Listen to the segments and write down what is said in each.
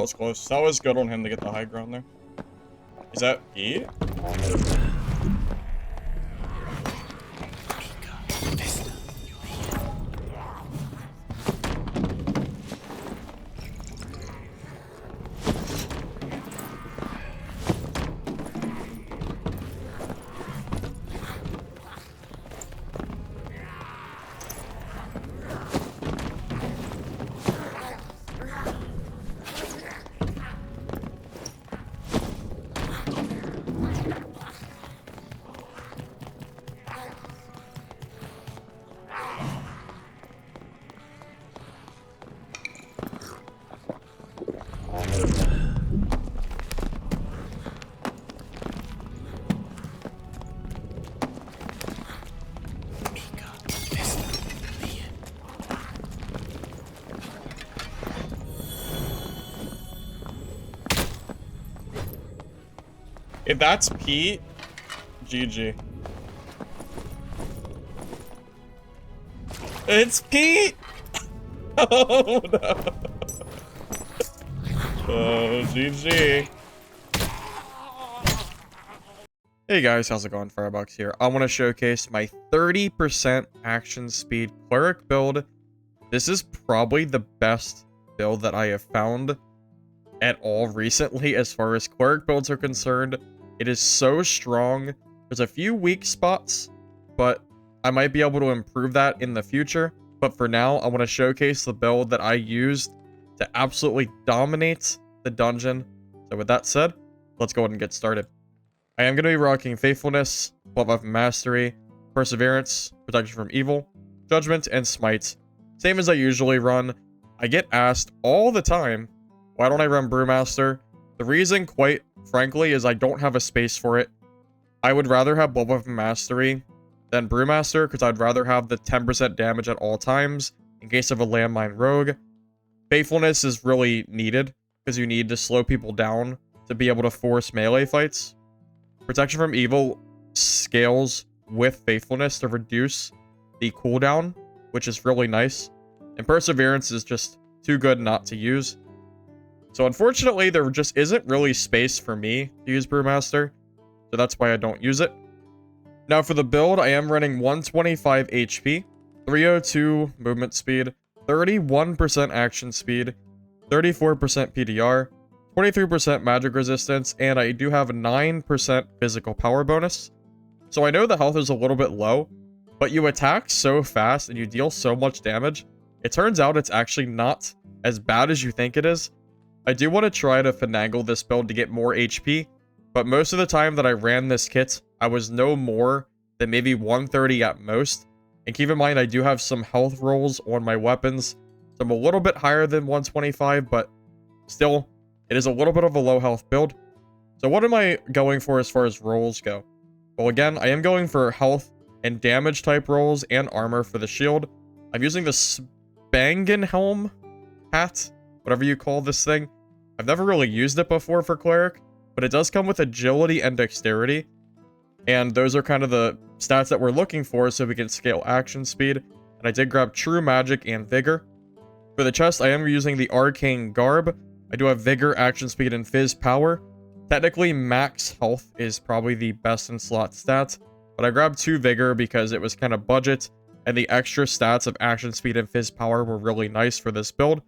was close. That was good on him to get the high ground there. Is that E? If that's Pete, GG. It's Pete! Oh no. Oh, GG. Hey guys, how's it going? Firebox here. I want to showcase my 30% action speed cleric build. This is probably the best build that I have found at all recently as far as cleric builds are concerned. It is so strong. There's a few weak spots, but I might be able to improve that in the future. But for now, I want to showcase the build that I used to absolutely dominate the dungeon. So with that said, let's go ahead and get started. I am going to be rocking Faithfulness, Love of Mastery, Perseverance, Protection from Evil, Judgment, and Smite. Same as I usually run. I get asked all the time, why don't I run Brewmaster? The reason, quite frankly, is I don't have a space for it. I would rather have Love of Mastery than Brewmaster, because I'd rather have the 10% damage at all times in case of a landmine rogue. Faithfulness is really needed, because you need to slow people down to be able to force melee fights. Protection from Evil scales with Faithfulness to reduce the cooldown, which is really nice. And Perseverance is just too good not to use. So unfortunately, there just isn't really space for me to use Brewmaster, so that's why I don't use it. Now for the build, I am running 125 HP, 302 movement speed, 31% action speed, 34% PDR, 23% magic resistance, and I do have a 9% physical power bonus. So I know the health is a little bit low, but you attack so fast and you deal so much damage, it turns out it's actually not as bad as you think it is. I do want to try to finagle this build to get more HP, but most of the time that I ran this kit, I was no more than maybe 130 at most. And keep in mind, I do have some health rolls on my weapons, so I'm a little bit higher than 125, but still, it is a little bit of a low health build. So what am I going for as far as rolls go? Well, again, I am going for health and damage type rolls and armor for the shield. I'm using the Spangenhelm hat, whatever you call this thing. I've never really used it before for cleric, but it does come with agility and dexterity. And those are kind of the stats that we're looking for so we can scale action speed. And I did grab true magic and vigor. For the chest, I am using the arcane garb. I do have vigor, action speed, and fizz power. Technically, max health is probably the best in slot stats, but I grabbed 2 vigor because it was kind of budget, and the extra stats of action speed and fizz power were really nice for this build.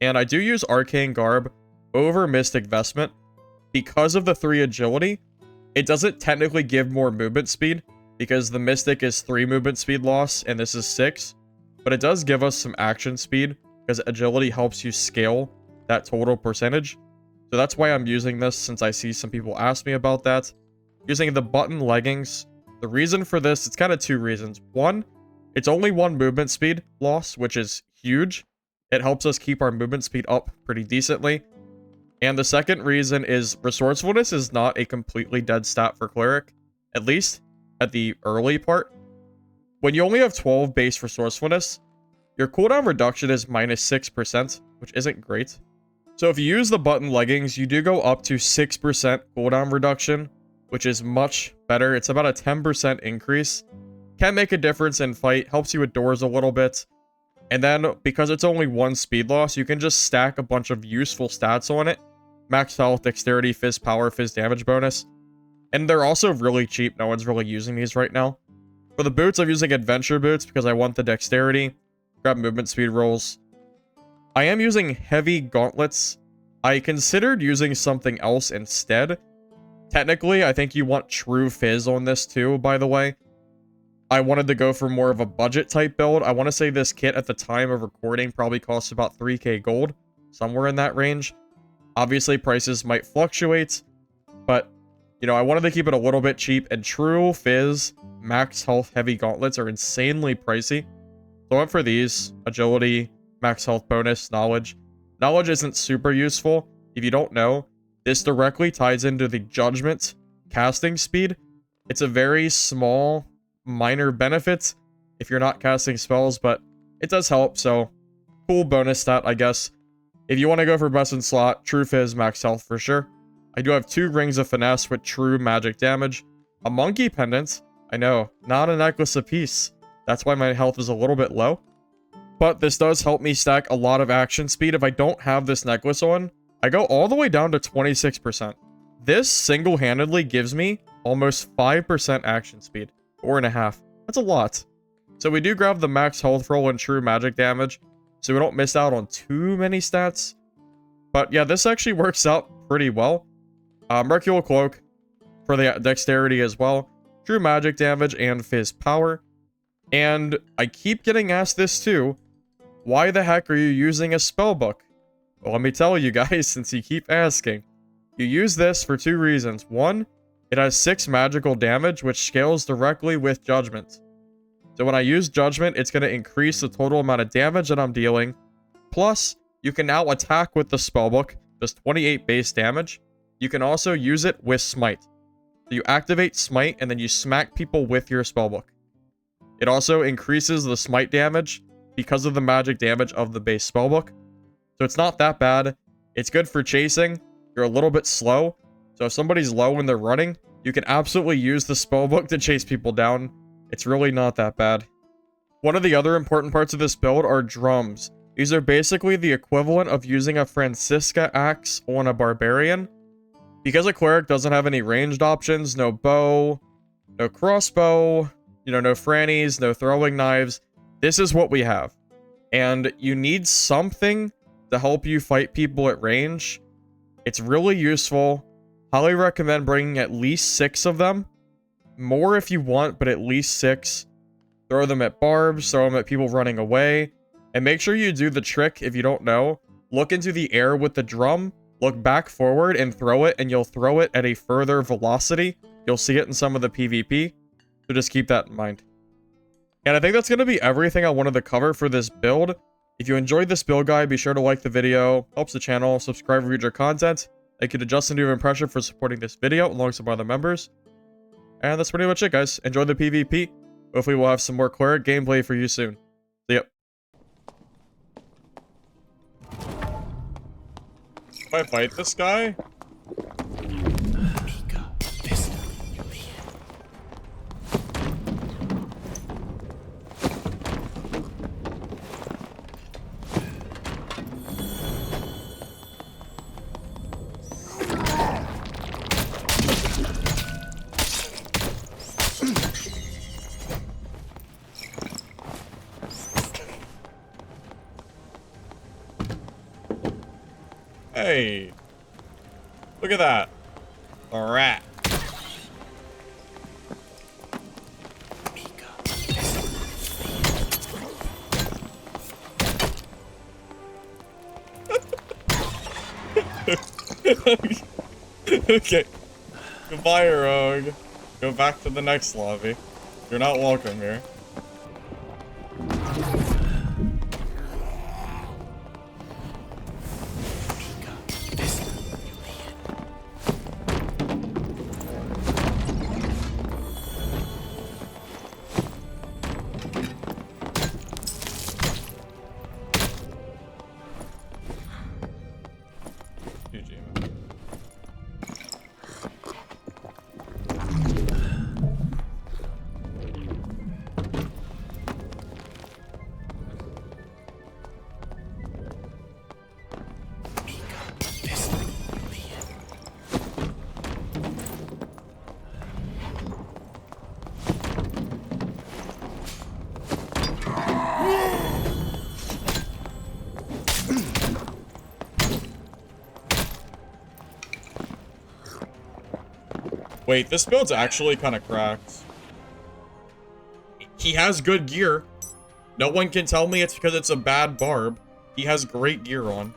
And I do use arcane garb over Mystic Vestment. Because of the 3 agility, it doesn't technically give more movement speed, because the Mystic is 3 movement speed loss, and this is 6. But it does give us some action speed, because agility helps you scale that total percentage. So that's why I'm using this, since I see some people ask me about that. Using the button leggings. The reason for this, it's kind of 2 reasons. One, it's only 1 movement speed loss, which is huge. It helps us keep our movement speed up pretty decently. And the second reason is resourcefulness is not a completely dead stat for cleric, at least at the early part. When you only have 12 base resourcefulness, your cooldown reduction is -6%, which isn't great. So if you use the button leggings, you do go up to 6% cooldown reduction, which is much better. It's about a 10% increase. Can make a difference in fight, helps you with doors a little bit. And then, because it's only one speed loss, you can just stack a bunch of useful stats on it. Max health, dexterity, fizz power, fizz damage bonus. And they're also really cheap. No one's really using these right now. For the boots, I'm using adventure boots because I want the dexterity. Grab movement speed rolls. I am using heavy gauntlets. I considered using something else instead. Technically, I think you want true fizz on this too, by the way. I wanted to go for more of a budget type build. I want to say this kit at the time of recording probably costs about 3k gold. Somewhere in that range. Obviously, prices might fluctuate. But, you know, I wanted to keep it a little bit cheap. And true fizz, max health, heavy gauntlets are insanely pricey. So I went for these. Agility, max health bonus, knowledge. Knowledge isn't super useful. If you don't know, this directly ties into the judgment casting speed. It's a very small, minor benefit if you're not casting spells, but it does help, so cool bonus stat, I guess. If you want to go for best in slot, true fizz, max health for sure. I do have 2 rings of finesse with true magic damage. A monkey pendant. I know, not a necklace apiece. That's why my health is a little bit low. But this does help me stack a lot of action speed. If I don't have this necklace on, I go all the way down to 26%. This single-handedly gives me almost 5% action speed. 4.5. That's a lot. So we do grab the max health roll and true magic damage, so we don't miss out on too many stats. But yeah, this actually works out pretty well. Mercurial Cloak for the dexterity as well. True magic damage and fizz power. And I keep getting asked this too. Why the heck are you using a spellbook? Well, let me tell you guys, since you keep asking. You use this for 2 reasons. 1, it has 6 magical damage, which scales directly with Judgment. So when I use Judgment, it's going to increase the total amount of damage that I'm dealing. Plus, you can now attack with the spellbook, does 28 base damage. You can also use it with Smite. So you activate Smite, and then you smack people with your spellbook. It also increases the Smite damage because of the magic damage of the base spellbook. So it's not that bad. It's good for chasing. You're a little bit slow. So if somebody's low when they're running, you can absolutely use the spellbook to chase people down. It's really not that bad. One of the other important parts of this build are drums. These are basically the equivalent of using a Francisca axe on a barbarian. Because a cleric doesn't have any ranged options, no bow, no crossbow, you know, no frannies, no throwing knives, this is what we have. And you need something to help you fight people at range. It's really useful. Highly recommend bringing at least 6 of them. More if you want, but at least 6. Throw them at barbs, throw them at people running away. And make sure you do the trick if you don't know. Look into the air with the drum, look back forward and throw it, and you'll throw it at a further velocity. You'll see it in some of the PvP. So just keep that in mind. And I think that's going to be everything I wanted to cover for this build. If you enjoyed this build guide, be sure to like the video, helps the channel, subscribe for future content. Thank you to Justin Duve Pressure for supporting this video alongside my other members. And that's pretty much it, guys. Enjoy the PvP. Hopefully we'll have some more Cleric gameplay for you soon. See ya. If I fight this guy? Hey, look at that. A rat. Okay. Goodbye, Rogue. Go back to the next lobby. You're not welcome here. Wait, this build's actually kind of cracked. He has good gear. No one can tell me it's because it's a bad barb. He has great gear on.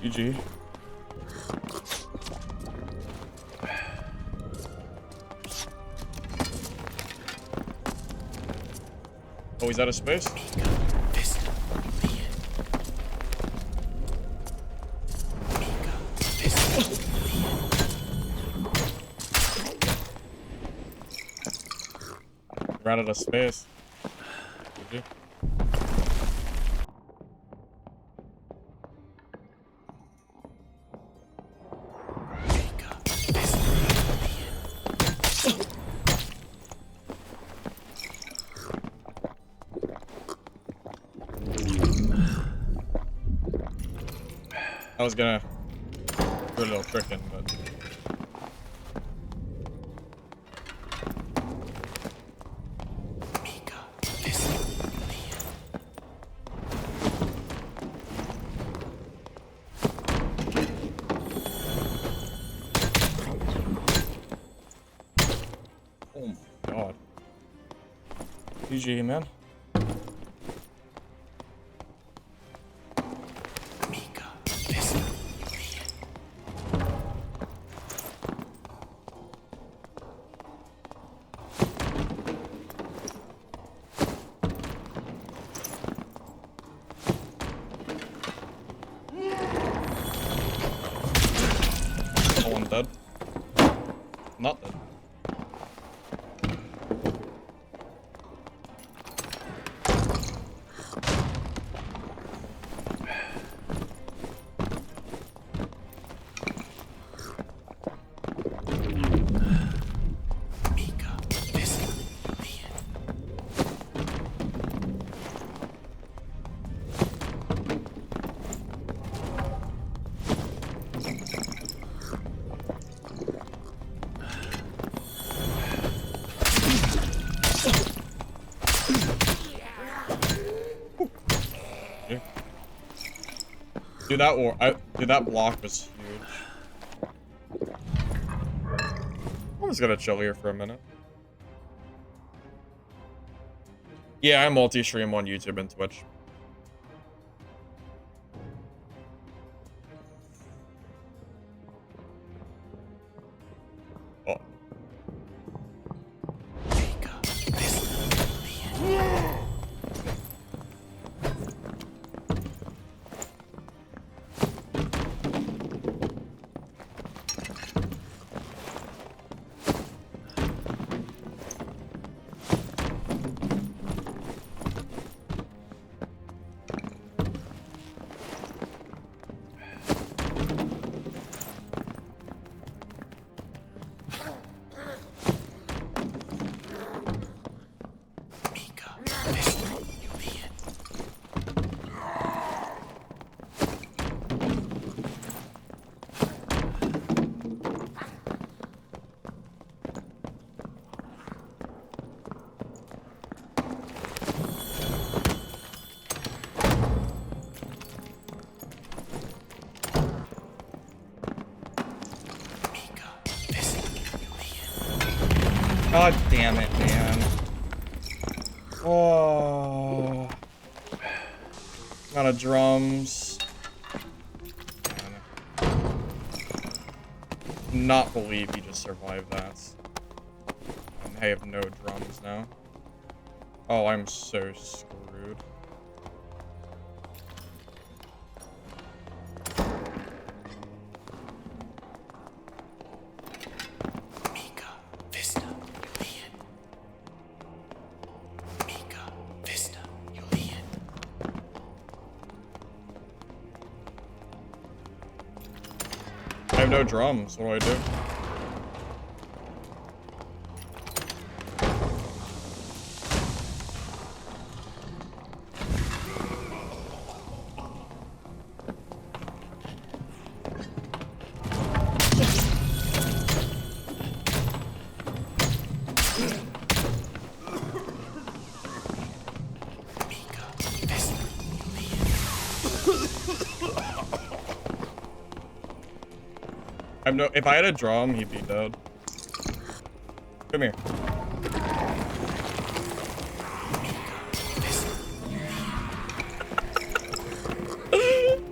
GG. Oh, he's out of space? Ran out of space. GG. I was gonna do a little tricking, but oh my god. GG, man. One dead. Not dead. Dude, that block was huge. I'm just gonna chill here for a minute. Yeah, I multi-stream on YouTube and Twitch. Oh. God damn it, man. Oh. Amount of drums. Not believe he just survived that. And I have no drums now. Oh, I'm so screwed. have no drums. What do I do? If I had a drum, he'd be dead. Come here.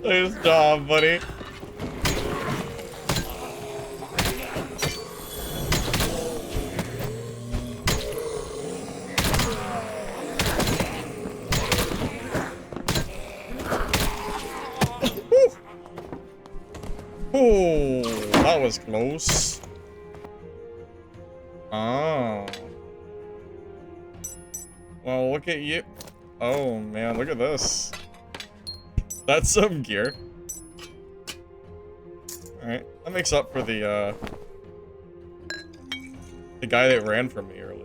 Nice job, buddy. Oh, that was close. Oh. Well, look at you. Oh, man, look at this. That's some gear. Alright, that makes up for the guy that ran from me earlier.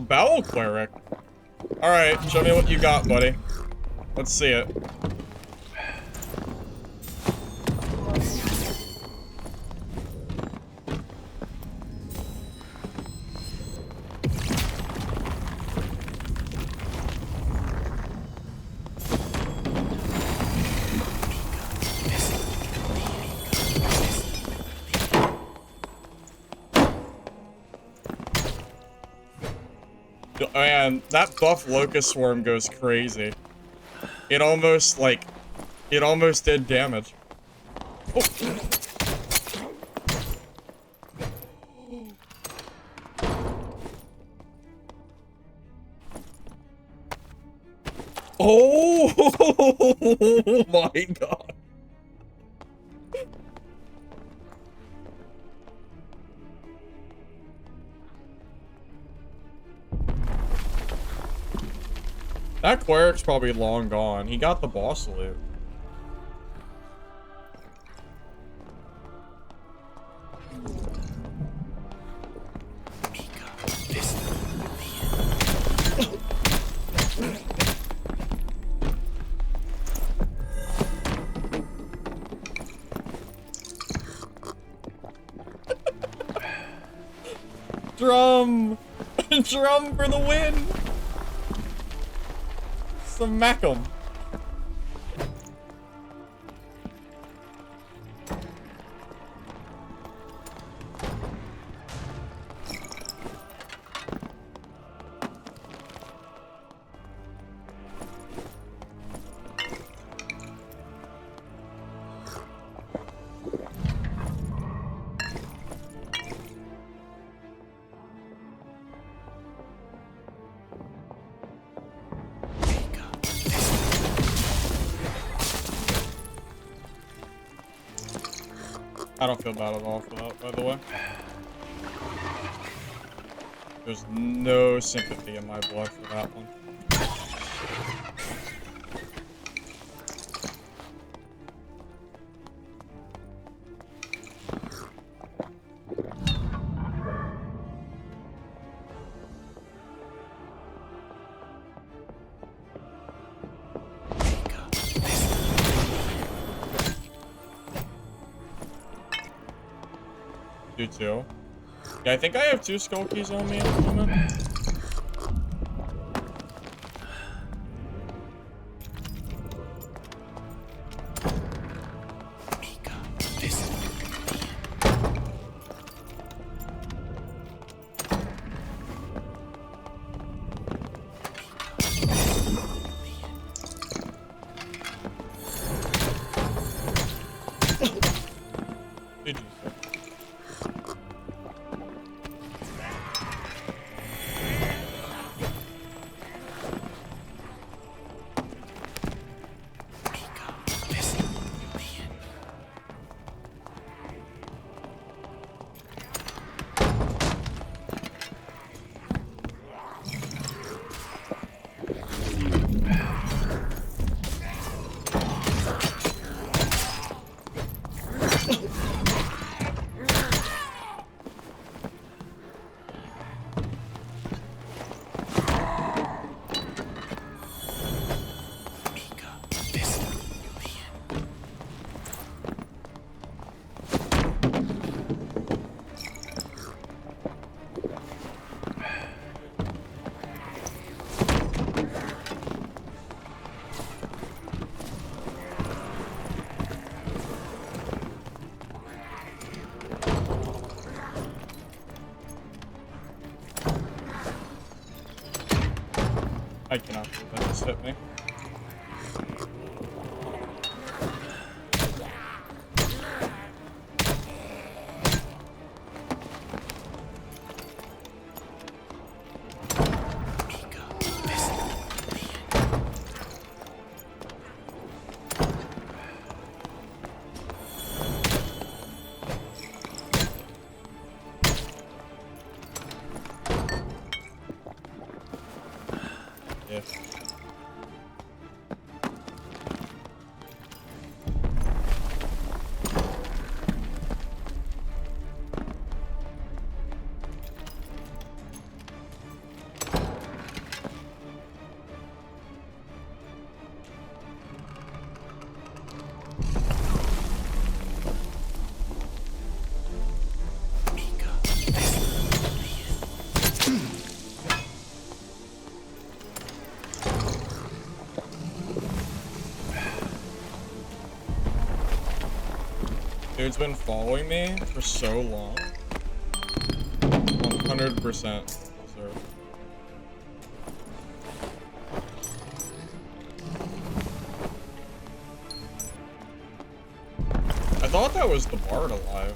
Bowel cleric. Alright, show me what you got, buddy. Let's see it. Man, that buff locust swarm goes crazy. It almost did damage. Oh, oh my god. That cleric's probably long gone. He got the boss loot. Drum! Drum for the win! Smack 'em. I don't feel bad at all for that, by the way. There's no sympathy in my blood for that one. Do too. Yeah, I think I have 2 skull keys on me at the moment. I cannot believe that just hit me. Dude's been following me for so long. 100% deserved. I thought that was the bard alive.